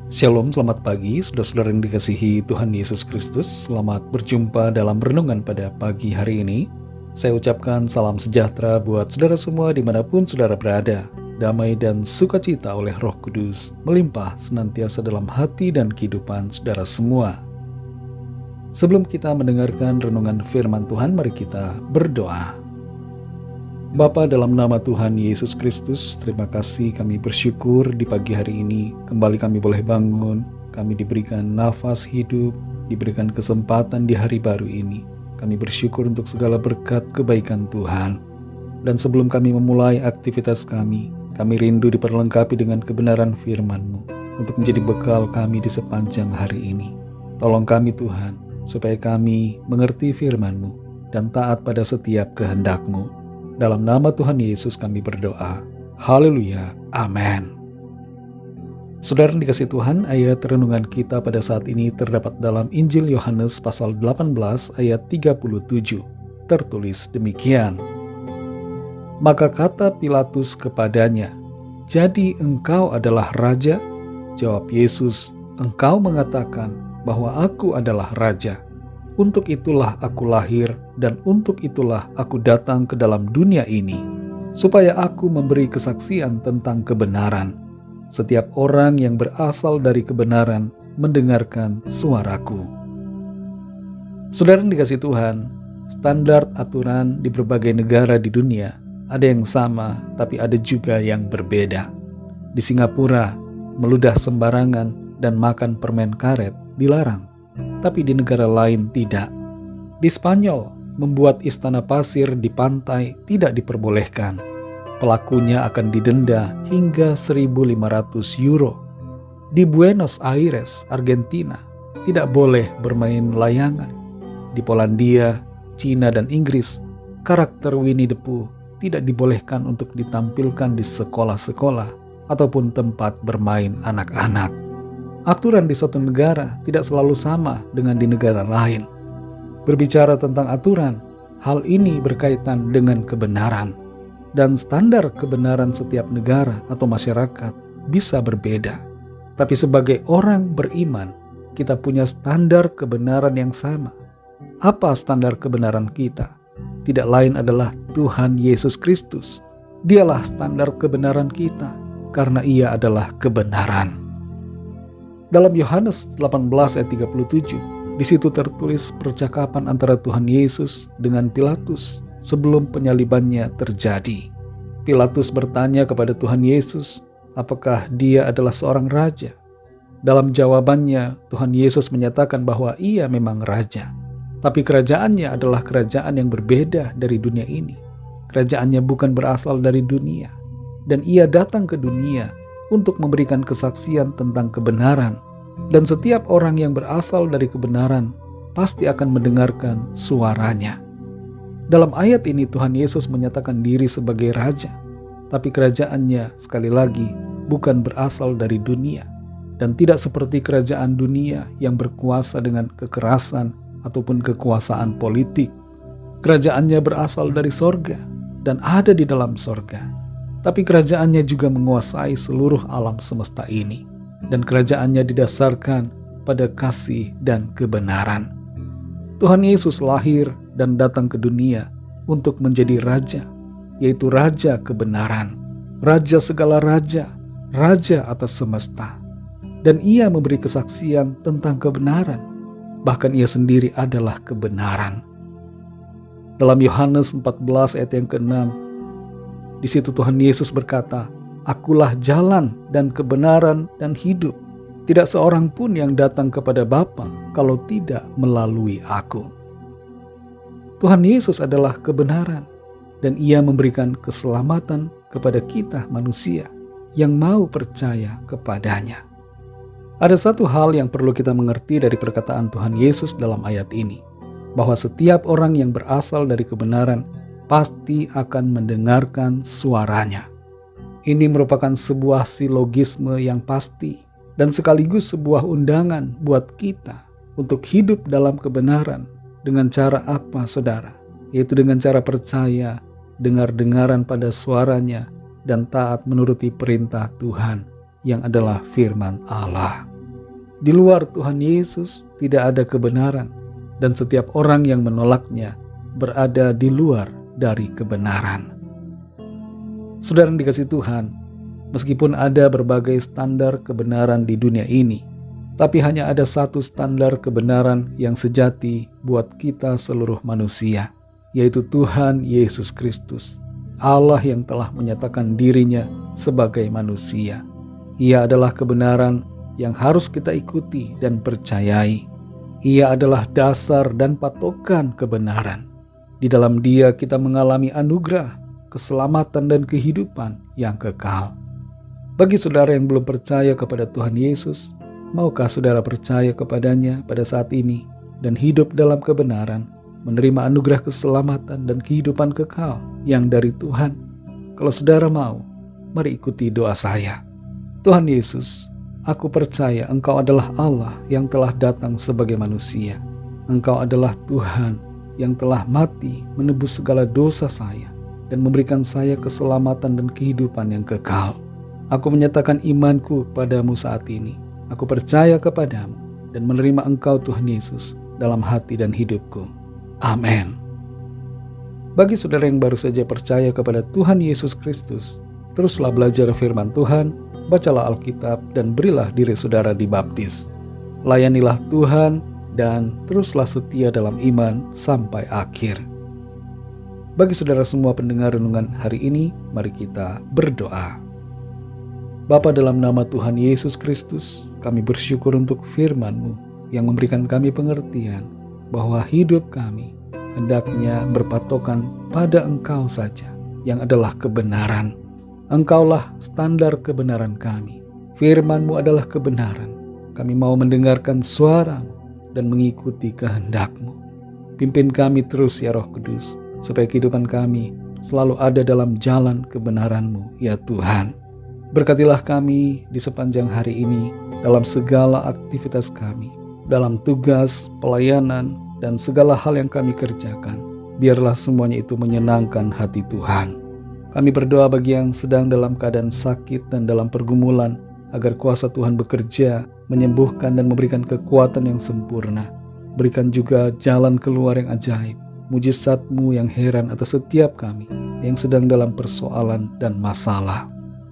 Shalom, selamat pagi, saudara-saudara yang dikasihi Tuhan Yesus Kristus. Selamat berjumpa dalam renungan pada pagi hari ini. Saya ucapkan salam sejahtera buat saudara semua dimanapun saudara berada. Damai dan sukacita oleh Roh Kudus melimpah senantiasa dalam hati dan kehidupan saudara semua. Sebelum kita mendengarkan renungan firman Tuhan, mari kita berdoa. Bapa, dalam nama Tuhan Yesus Kristus, terima kasih, kami bersyukur di pagi hari ini kembali kami boleh bangun, kami diberikan nafas hidup, diberikan kesempatan di hari baru ini. Kami bersyukur untuk segala berkat kebaikan Tuhan. Dan sebelum kami memulai aktivitas kami rindu diperlengkapi dengan kebenaran firman-Mu untuk menjadi bekal kami di sepanjang hari ini. Tolong kami Tuhan, supaya kami mengerti firman-Mu dan taat pada setiap kehendak-Mu. Dalam nama Tuhan Yesus kami berdoa. Haleluya. Amin. Saudara yang dikasihi Tuhan, ayat renungan kita pada saat ini terdapat dalam Injil Yohanes pasal 18 ayat 37. Tertulis demikian. Maka kata Pilatus kepadanya, "Jadi engkau adalah raja?" Jawab Yesus, "Engkau mengatakan bahwa aku adalah raja. Untuk itulah aku lahir dan untuk itulah aku datang ke dalam dunia ini, supaya aku memberi kesaksian tentang kebenaran. Setiap orang yang berasal dari kebenaran mendengarkan suaraku." Saudara yang dikasihi Tuhan, standar aturan di berbagai negara di dunia ada yang sama, tapi ada juga yang berbeda. Di Singapura, meludah sembarangan dan makan permen karet dilarang. Tapi di negara lain tidak. Di Spanyol, membuat istana pasir di pantai tidak diperbolehkan. Pelakunya akan didenda hingga 1.500 euro. Di Buenos Aires, Argentina, tidak boleh bermain layangan. Di Polandia, Cina, dan Inggris, karakter Winnie the Pooh tidak dibolehkan untuk ditampilkan di sekolah-sekolah ataupun tempat bermain anak-anak. Aturan di suatu negara tidak selalu sama dengan di negara lain. Berbicara tentang aturan, hal ini berkaitan dengan kebenaran. Dan standar kebenaran setiap negara atau masyarakat bisa berbeda. Tapi sebagai orang beriman, kita punya standar kebenaran yang sama. Apa standar kebenaran kita? Tidak lain adalah Tuhan Yesus Kristus. Dialah standar kebenaran kita, karena Ia adalah kebenaran. Dalam Yohanes 18 ayat 37, di situ tertulis percakapan antara Tuhan Yesus dengan Pilatus sebelum penyalibannya terjadi. Pilatus bertanya kepada Tuhan Yesus, apakah dia adalah seorang raja? Dalam jawabannya, Tuhan Yesus menyatakan bahwa ia memang raja. Tapi kerajaannya adalah kerajaan yang berbeda dari dunia ini. Kerajaannya bukan berasal dari dunia. Dan ia datang ke dunia untuk memberikan kesaksian tentang kebenaran. Dan setiap orang yang berasal dari kebenaran pasti akan mendengarkan suaranya. Dalam ayat ini Tuhan Yesus menyatakan diri sebagai raja. Tapi kerajaannya sekali lagi bukan berasal dari dunia. Dan tidak seperti kerajaan dunia yang berkuasa dengan kekerasan ataupun kekuasaan politik. Kerajaannya berasal dari sorga dan ada di dalam sorga. Tapi kerajaannya juga menguasai seluruh alam semesta ini. Dan kerajaannya didasarkan pada kasih dan kebenaran. Tuhan Yesus lahir dan datang ke dunia untuk menjadi raja, yaitu raja kebenaran, raja segala raja, raja atas semesta. Dan ia memberi kesaksian tentang kebenaran, bahkan ia sendiri adalah kebenaran. Dalam Yohanes 14 ayat yang ke-6, di situ Tuhan Yesus berkata, "Akulah jalan dan kebenaran dan hidup. Tidak seorang pun yang datang kepada Bapa kalau tidak melalui aku." Tuhan Yesus adalah kebenaran dan Ia memberikan keselamatan kepada kita manusia yang mau percaya kepadanya. Ada satu hal yang perlu kita mengerti dari perkataan Tuhan Yesus dalam ayat ini, bahwa setiap orang yang berasal dari kebenaran pasti akan mendengarkan suaranya. Ini merupakan sebuah silogisme yang pasti dan sekaligus sebuah undangan buat kita untuk hidup dalam kebenaran. Dengan cara apa, saudara? Yaitu dengan cara percaya, dengar-dengaran pada suaranya, dan taat menuruti perintah Tuhan yang adalah firman Allah. Di luar Tuhan Yesus tidak ada kebenaran, dan setiap orang yang menolaknya berada di luar dari kebenaran. Saudara yang dikasihi Tuhan, meskipun ada berbagai standar kebenaran di dunia ini, tapi hanya ada satu standar kebenaran yang sejati buat kita seluruh manusia, yaitu Tuhan Yesus Kristus, Allah yang telah menyatakan dirinya sebagai manusia. Ia adalah kebenaran yang harus kita ikuti dan percayai. Ia adalah dasar dan patokan kebenaran. Di dalam Dia kita mengalami anugerah, keselamatan dan kehidupan yang kekal. Bagi saudara yang belum percaya kepada Tuhan Yesus, maukah saudara percaya kepadanya pada saat ini dan hidup dalam kebenaran, menerima anugerah keselamatan dan kehidupan kekal yang dari Tuhan? Kalau saudara mau, mari ikuti doa saya. Tuhan Yesus, aku percaya Engkau adalah Allah yang telah datang sebagai manusia. Engkau adalah Tuhan yang telah mati menebus segala dosa saya dan memberikan saya keselamatan dan kehidupan yang kekal. Aku menyatakan imanku padamu saat ini. Aku percaya kepadamu dan menerima Engkau Tuhan Yesus dalam hati dan hidupku. Amin. Bagi saudara yang baru saja percaya kepada Tuhan Yesus Kristus, teruslah belajar firman Tuhan, bacalah Alkitab, dan berilah diri saudara dibaptis. Layanilah Tuhan dan teruslah setia dalam iman sampai akhir. Bagi saudara semua pendengar renungan hari ini, mari kita berdoa. Bapa, dalam nama Tuhan Yesus Kristus, kami bersyukur untuk firman-Mu yang memberikan kami pengertian bahwa hidup kami hendaknya berpatokan pada Engkau saja yang adalah kebenaran. Engkaulah standar kebenaran kami. Firman-Mu adalah kebenaran. Kami mau mendengarkan suara-Mu dan mengikuti kehendak-Mu. Pimpin kami terus ya Roh Kudus, supaya kehidupan kami selalu ada dalam jalan kebenaran-Mu ya Tuhan. Berkatilah kami di sepanjang hari ini dalam segala aktivitas kami, dalam tugas, pelayanan, dan segala hal yang kami kerjakan. Biarlah semuanya itu menyenangkan hati Tuhan. Kami berdoa bagi yang sedang dalam keadaan sakit dan dalam pergumulan, agar kuasa Tuhan bekerja, menyembuhkan dan memberikan kekuatan yang sempurna. Berikan juga jalan keluar yang ajaib, mujizat-Mu yang heran atas setiap kami yang sedang dalam persoalan dan masalah.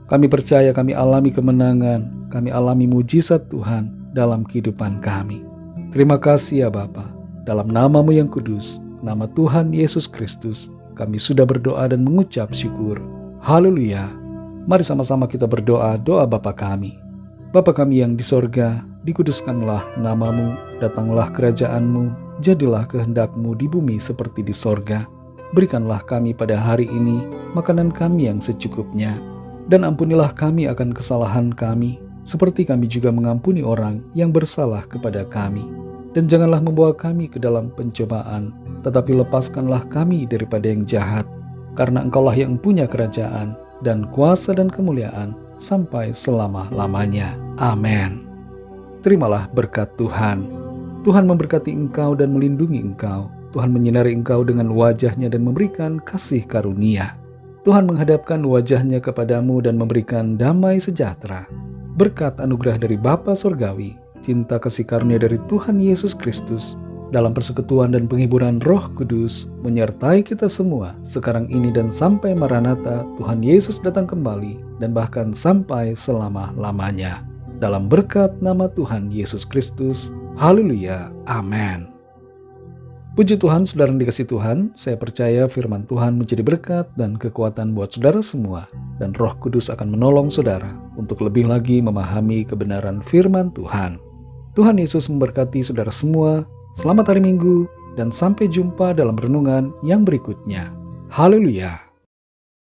Kami percaya kami alami kemenangan, kami alami mujizat Tuhan dalam kehidupan kami. Terima kasih ya Bapa, dalam nama-Mu yang kudus, nama Tuhan Yesus Kristus, kami sudah berdoa dan mengucap syukur. Haleluya. Mari sama-sama kita berdoa doa Bapa kami. Bapa kami yang di sorga, dikuduskanlah nama-Mu, datanglah kerajaan-Mu, jadilah kehendak-Mu di bumi seperti di sorga. Berikanlah kami pada hari ini makanan kami yang secukupnya, dan ampunilah kami akan kesalahan kami, seperti kami juga mengampuni orang yang bersalah kepada kami. Dan janganlah membawa kami ke dalam pencobaan, tetapi lepaskanlah kami daripada yang jahat, karena Engkaulah yang punya kerajaan, dan kuasa dan kemuliaan, sampai selama-lamanya. Amin. Terimalah berkat Tuhan. Tuhan memberkati engkau dan melindungi engkau. Tuhan menyinari engkau dengan wajah-Nya dan memberikan kasih karunia. Tuhan menghadapkan wajah-Nya kepadamu dan memberikan damai sejahtera. Berkat anugerah dari Bapa Surgawi, cinta kasih karunia dari Tuhan Yesus Kristus, dalam persekutuan dan penghiburan Roh Kudus, menyertai kita semua sekarang ini dan sampai Maranatha Tuhan Yesus datang kembali, dan bahkan sampai selama-lamanya. Dalam berkat nama Tuhan Yesus Kristus. Haleluya. Amin. Puji Tuhan, saudara yang dikasihi Tuhan, saya percaya firman Tuhan menjadi berkat dan kekuatan buat saudara semua, dan Roh Kudus akan menolong saudara untuk lebih lagi memahami kebenaran firman Tuhan. Tuhan Yesus memberkati saudara semua. Selamat hari Minggu, dan sampai jumpa dalam renungan yang berikutnya. Haleluya.